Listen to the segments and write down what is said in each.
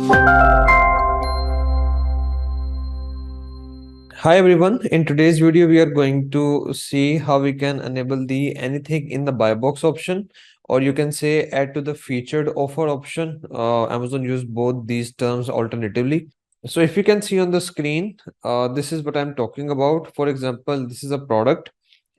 Hi everyone, in today's video we are going to see how we can enable the anything in the buy box option, or you can say add to the featured offer option. Amazon use both these terms alternatively. So if you can see on the screen, this is what I'm talking about. For example, this is a product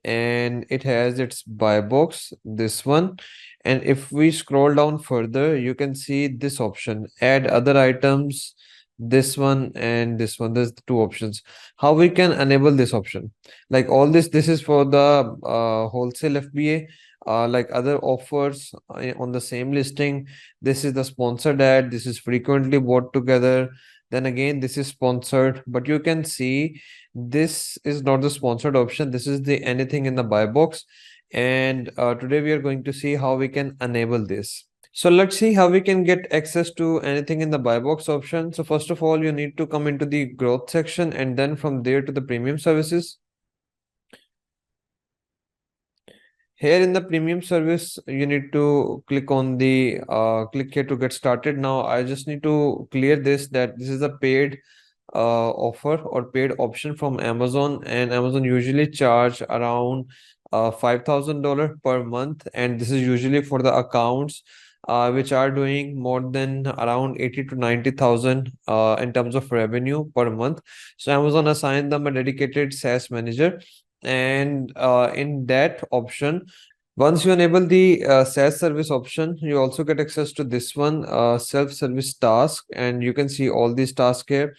and it has its buy box, this one. And if we scroll down further, you can see this option, add other items, this one and this one. There's the two options. How we can enable this option? Like all this is for the wholesale FBA, like other offers on the same listing. This is the sponsored ad. This is frequently bought together. Then again, this is sponsored, but you can see this is not the sponsored option. This is the anything in the buy box. And today we are going to see how we can enable this. So let's see how we can get access to anything in the buy box option. So first of all, you need to come into the growth section and then from there to the premium services. Here in the premium service, you need to click on the click here to get started. Now I just need to clear this, that this is a paid offer or paid option from Amazon, and Amazon usually charge around $5,000 per month, and this is usually for the accounts which are doing more than around 80 to 90,000 in terms of revenue per month. So Amazon assigned them a dedicated SaaS manager, and in that option, once you enable the SaaS service option, you also get access to this one, self-service task, and you can see all these tasks here,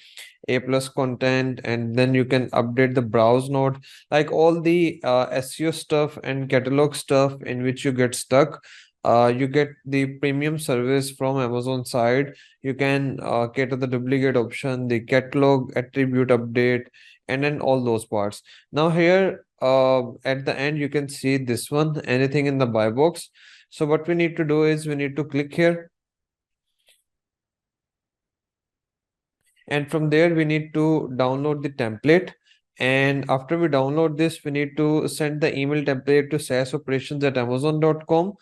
A plus content, and then you can update the browse node, like all the SEO stuff and catalog stuff in which you get stuck. You get the premium service from Amazon side. You can cater the duplicate option, the catalog attribute update, and then all those parts. Now here at the end, you can see this one, anything in the buy box. So what we need to do is we need to click here, and from there we need to download the template. And after we download this, we need to send the email template to saasoperations@amazon.com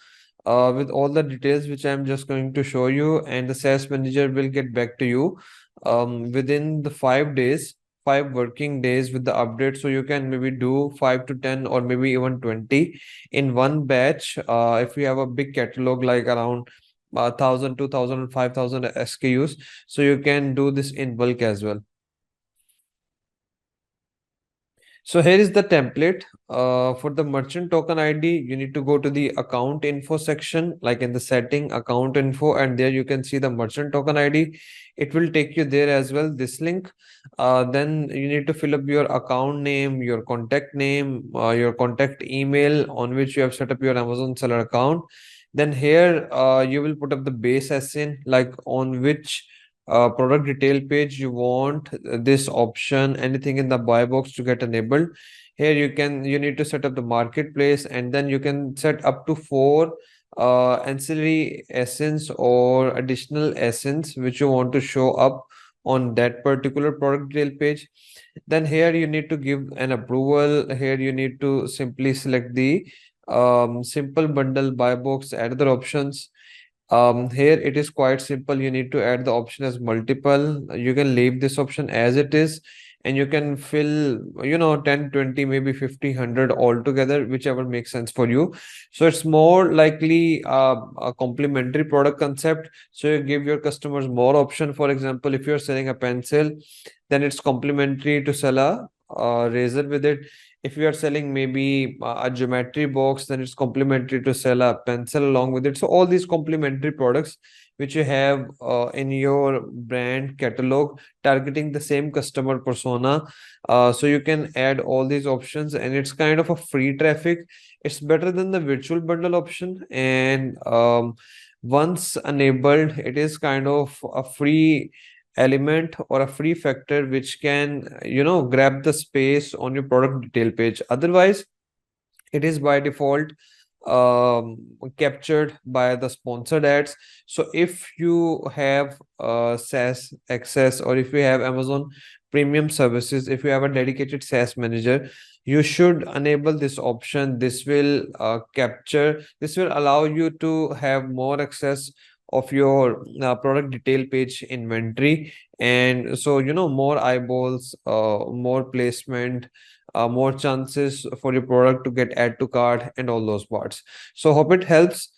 with all the details which I'm just going to show you, and the SaaS manager will get back to you within the 5 days, 5 working days with the update. So you can maybe do 5 to 10 or maybe even 20 in one batch. If you have a big catalog like around 1,000, 2,000, 5,000 SKUs, so you can do this in bulk as well. So here is the template. For the merchant token ID, you need to go to the account info section, like in the setting account info, and there you can see the merchant token ID. It will take you there as well, this link. Then you need to fill up your account name, your contact email on which you have set up your Amazon seller account. Then here you will put up the base SIN, like on which product detail page you want this option, anything in the buy box to get enabled. Here you need to set up the marketplace, and then you can set up to 4 ancillary essence or additional essence which you want to show up on that particular product detail page. Then here you need to give an approval. Here you need to simply select the simple bundle buy box, add other options. Here it is quite simple. You need to add the option as multiple. You can leave this option as it is, and you can fill 10, 20, maybe 50, 100 altogether, whichever makes sense for you. So it's more likely a complementary product concept, so you give your customers more option. For example, if you're selling a pencil, then it's complementary to sell a razor with it. If you are selling maybe a geometry box, then it's complementary to sell a pencil along with it. So all these complementary products which you have in your brand catalog, targeting the same customer persona. So you can add all these options, and it's kind of a free traffic. It's better than the virtual bundle option, and once enabled, it is kind of a free element or a free factor which can grab the space on your product detail page. Otherwise, it is by default captured by the sponsored ads. So if you have SaaS access, or if you have Amazon premium services, if you have a dedicated SaaS manager, you should enable this option. This will allow you to have more access of your product detail page inventory. And so, more eyeballs, more placement, more chances for your product to get add to cart and all those parts. So hope it helps.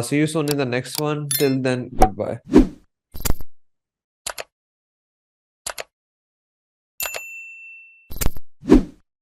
See you soon in the next one. Till then, goodbye.